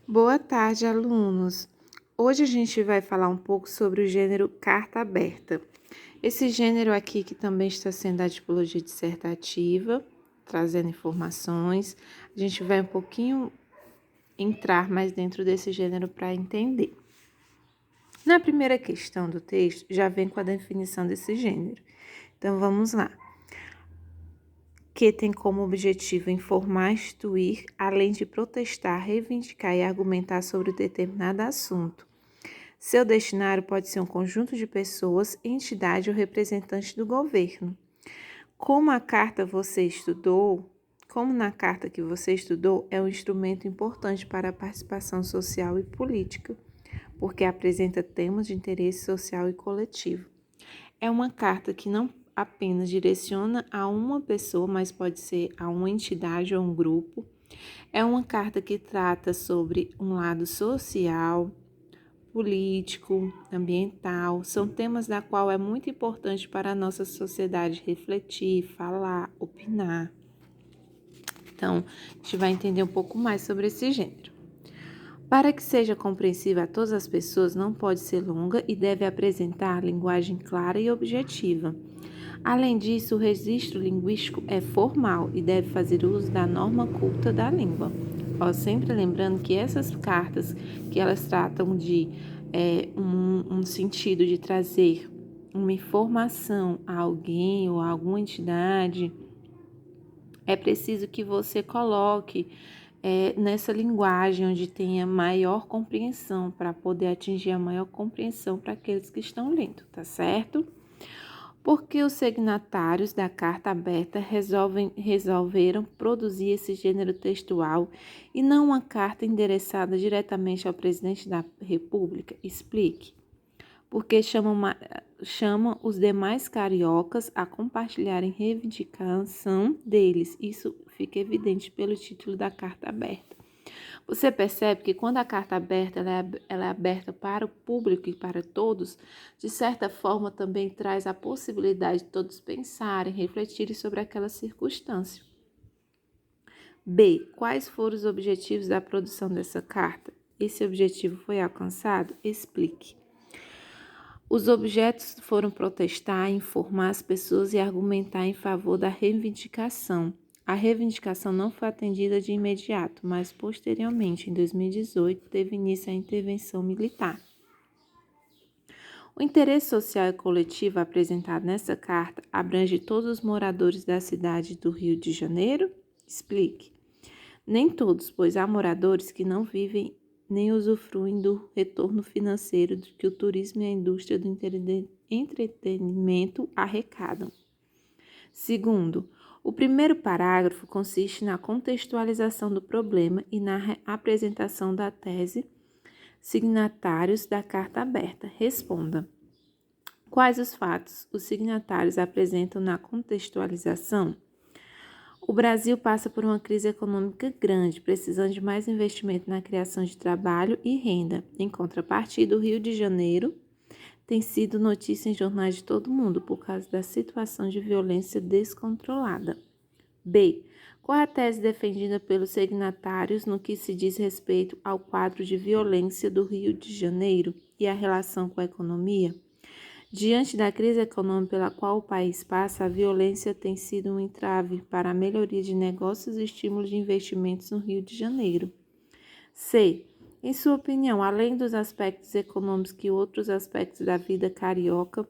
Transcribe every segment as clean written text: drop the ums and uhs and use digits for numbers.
Boa tarde, alunos! Hoje a gente vai falar um pouco sobre o gênero carta aberta. Esse gênero aqui que também está sendo a tipologia dissertativa, trazendo informações. A gente vai um pouquinho entrar mais dentro desse gênero para entender. Na primeira questão do texto, já vem com a definição desse gênero. Então, vamos lá. Que tem como objetivo informar, instruir, além de protestar, reivindicar e argumentar sobre determinado assunto. Seu destinatário pode ser um conjunto de pessoas, entidade ou representante do governo. Como na carta que você estudou, é um instrumento importante para a participação social e política, porque apresenta temas de interesse social e coletivo. É uma carta que não apenas direciona a uma pessoa, mas pode ser a uma entidade ou um grupo. É uma carta que trata sobre um lado social, político, ambiental, são temas da qual é muito importante para a nossa sociedade refletir, falar, opinar. Então, a gente vai entender um pouco mais sobre esse gênero. Para que seja compreensível a todas as pessoas, não pode ser longa e deve apresentar linguagem clara e objetiva. Além disso, o registro linguístico é formal e deve fazer uso da norma culta da língua. Sempre lembrando que essas cartas, que elas tratam de um sentido de trazer uma informação a alguém ou a alguma entidade, é preciso que você coloque nessa linguagem onde tenha maior compreensão, para poder atingir a maior compreensão para aqueles que estão lendo, tá certo? Porque os signatários da carta aberta resolveram produzir esse gênero textual e não uma carta endereçada diretamente ao presidente da República? Explique. Porque chamam os demais cariocas a compartilharem reivindicação deles. Isso fica evidente pelo título da carta aberta. Você percebe que quando a carta aberta ela é aberta para o público e para todos, de certa forma também traz a possibilidade de todos pensarem, refletirem sobre aquela circunstância. B. Quais foram os objetivos da produção dessa carta? Esse objetivo foi alcançado? Explique. Os objetos foram protestar, informar as pessoas e argumentar em favor da reivindicação. A reivindicação não foi atendida de imediato, mas posteriormente, em 2018, teve início a intervenção militar. O interesse social e coletivo apresentado nessa carta abrange todos os moradores da cidade do Rio de Janeiro? Explique. Nem todos, pois há moradores que não vivem nem usufruem do retorno financeiro que o turismo e a indústria do entretenimento arrecadam. Segundo, o primeiro parágrafo consiste na contextualização do problema e na apresentação da tese. Signatários da carta aberta. Responda. Quais os fatos os signatários apresentam na contextualização? O Brasil passa por uma crise econômica grande, precisando de mais investimento na criação de trabalho e renda. Em contrapartida, o Rio de Janeiro tem sido notícia em jornais de todo o mundo por causa da situação de violência descontrolada. B. Qual é a tese defendida pelos signatários no que se diz respeito ao quadro de violência do Rio de Janeiro e a relação com a economia? Diante da crise econômica pela qual o país passa, a violência tem sido um entrave para a melhoria de negócios e estímulo de investimentos no Rio de Janeiro. C. Em sua opinião, além dos aspectos econômicos, que outros aspectos da vida carioca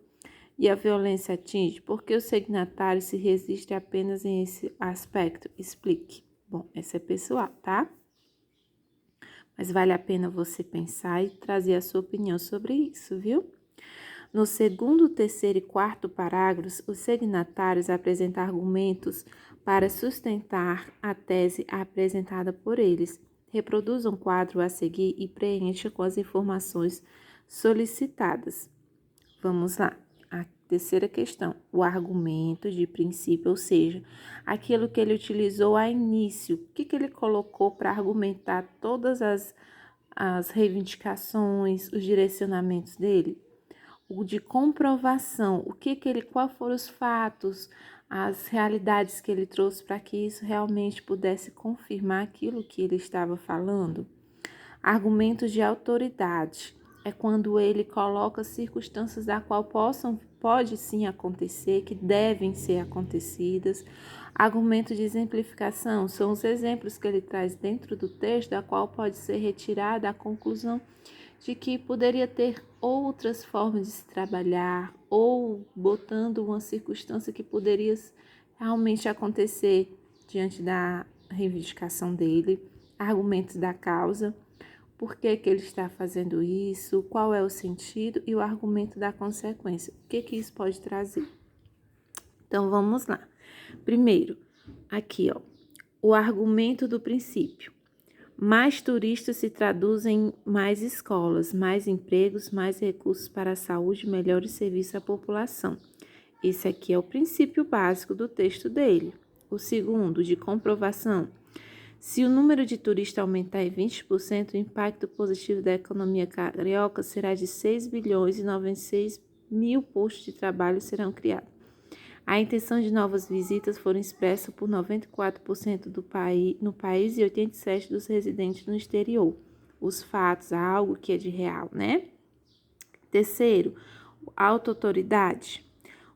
e a violência atinge, por que o signatário se resiste apenas em esse aspecto? Explique. Bom, essa é pessoal, tá? Mas vale a pena você pensar e trazer a sua opinião sobre isso, viu? No segundo, terceiro e quarto parágrafos, os signatários apresentam argumentos para sustentar a tese apresentada por eles. Reproduza um quadro a seguir e preencha com as informações solicitadas. Vamos lá. A terceira questão, o argumento de princípio, ou seja, aquilo que ele utilizou a início. O que ele colocou para argumentar todas as reivindicações, os direcionamentos dele? O de comprovação, quais foram os fatos, as realidades que ele trouxe para que isso realmente pudesse confirmar aquilo que ele estava falando. Argumentos de autoridade é quando ele coloca circunstâncias da qual pode sim acontecer, que devem ser acontecidas. Argumentos de exemplificação são os exemplos que ele traz dentro do texto, da qual pode ser retirada a conclusão de que poderia ter outras formas de se trabalhar, ou botando uma circunstância que poderia realmente acontecer diante da reivindicação dele. Argumentos da causa, por que que ele está fazendo isso, qual é o sentido e o argumento da consequência. O que que isso pode trazer? Então, vamos lá. Primeiro, aqui, o argumento do princípio. Mais turistas se traduzem em mais escolas, mais empregos, mais recursos para a saúde, melhores serviços à população. Esse aqui é o princípio básico do texto dele. O segundo, de comprovação. Se o número de turistas aumentar em 20%, o impacto positivo da economia carioca será de 6 bilhões e 96 mil postos de trabalho serão criados. A intenção de novas visitas foram expressa por 94% no país e 87% dos residentes no exterior. Os fatos, algo que é de real, né? Terceiro, auto-autoridade.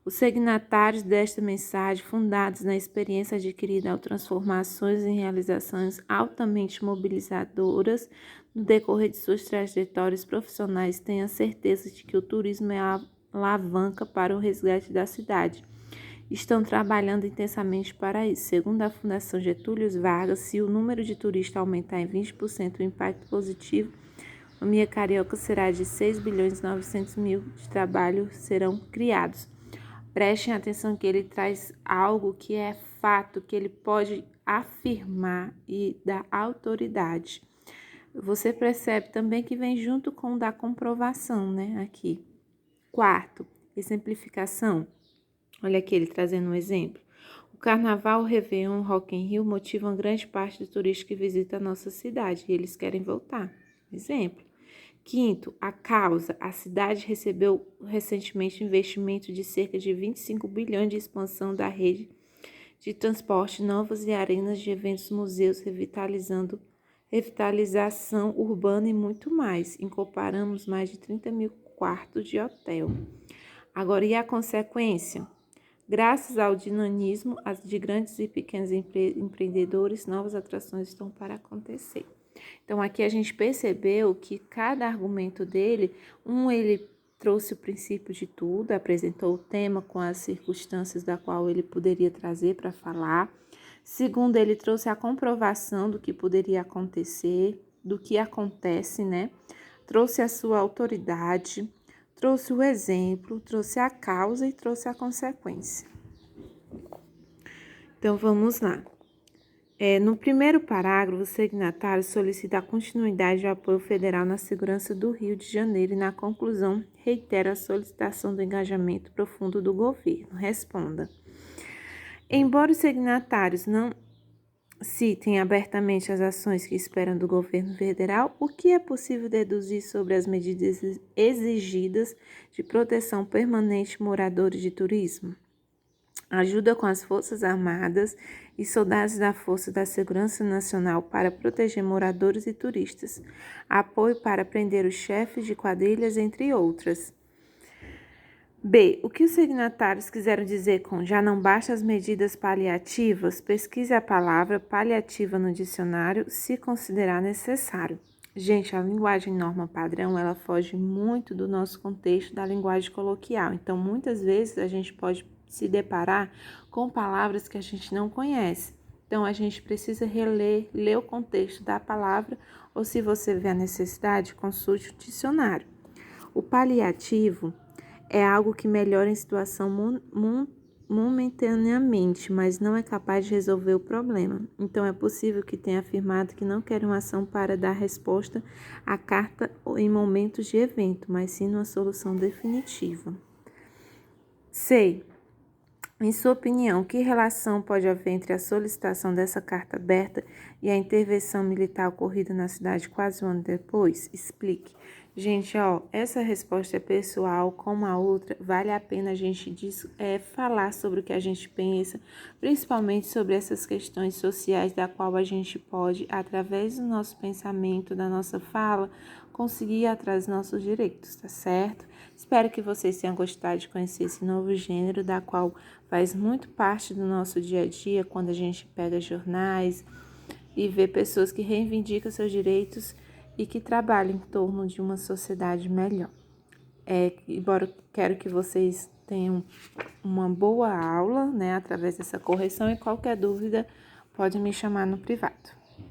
Os signatários desta mensagem, fundados na experiência adquirida ao transformações em realizações altamente mobilizadoras no decorrer de suas trajetórias profissionais, têm a certeza de que o turismo é a alavanca para o resgate da cidade. Estão trabalhando intensamente para isso. Segundo a Fundação Getúlio Vargas, se o número de turistas aumentar em 20%, o impacto positivo a economia carioca será de 6 bilhões e 900 mil de trabalho serão criados. Prestem atenção que ele traz algo que é fato, que ele pode afirmar e dar autoridade. Você percebe também que vem junto com o da comprovação, né? Aqui. Quarto, exemplificação. Olha aqui ele trazendo um exemplo. O Carnaval, o Réveillon, o Rock in Rio motivam grande parte do turista que visita a nossa cidade e eles querem voltar. Exemplo. Quinto, a causa. A cidade recebeu recentemente investimento de cerca de 25 bilhões de expansão da rede de transporte, novas e arenas de eventos, museus, revitalização urbana e muito mais. Incorporamos mais de 30 mil quartos de hotel. Agora, e a consequência? Graças ao dinamismo de grandes e pequenos empreendedores, novas atrações estão para acontecer. Então, aqui a gente percebeu que cada argumento dele, ele trouxe o princípio de tudo, apresentou o tema com as circunstâncias da qual ele poderia trazer para falar. Segundo, ele trouxe a comprovação do que poderia acontecer, do que acontece, né? Trouxe a sua autoridade, trouxe o exemplo, trouxe a causa e trouxe a consequência. Então, vamos lá. No primeiro parágrafo, o signatário solicita a continuidade do apoio federal na segurança do Rio de Janeiro e, na conclusão, reitera a solicitação do engajamento profundo do governo. Responda. Embora os signatários não citem abertamente as ações que esperam do governo federal, o que é possível deduzir sobre as medidas exigidas de proteção permanente moradores de turismo? Ajuda com as Forças Armadas e soldados da Força da Segurança Nacional para proteger moradores e turistas. Apoio para prender os chefes de quadrilhas, entre outras. B. O que os signatários quiseram dizer com já não basta as medidas paliativas? Pesquise a palavra paliativa no dicionário, se considerar necessário. Gente, a linguagem norma padrão, ela foge muito do nosso contexto da linguagem coloquial. Então, muitas vezes a gente pode se deparar com palavras que a gente não conhece. Então, a gente precisa ler o contexto da palavra, ou se você vê a necessidade, consulte o dicionário. O paliativo é algo que melhora em situação momentaneamente, mas não é capaz de resolver o problema. Então, é possível que tenha afirmado que não quer uma ação para dar resposta à carta em momentos de evento, mas sim uma solução definitiva. C. Em sua opinião, que relação pode haver entre a solicitação dessa carta aberta e a intervenção militar ocorrida na cidade quase um ano depois? Explique. Gente, essa resposta é pessoal, como a outra, vale a pena a gente falar sobre o que a gente pensa, principalmente sobre essas questões sociais, da qual a gente pode, através do nosso pensamento, da nossa fala, conseguir ir atrás dos nossos direitos, tá certo? Espero que vocês tenham gostado de conhecer esse novo gênero, da qual faz muito parte do nosso dia a dia, quando a gente pega jornais e vê pessoas que reivindicam seus direitos e que trabalham em torno de uma sociedade melhor. Embora quero que vocês tenham uma boa aula, através dessa correção, e qualquer dúvida pode me chamar no privado.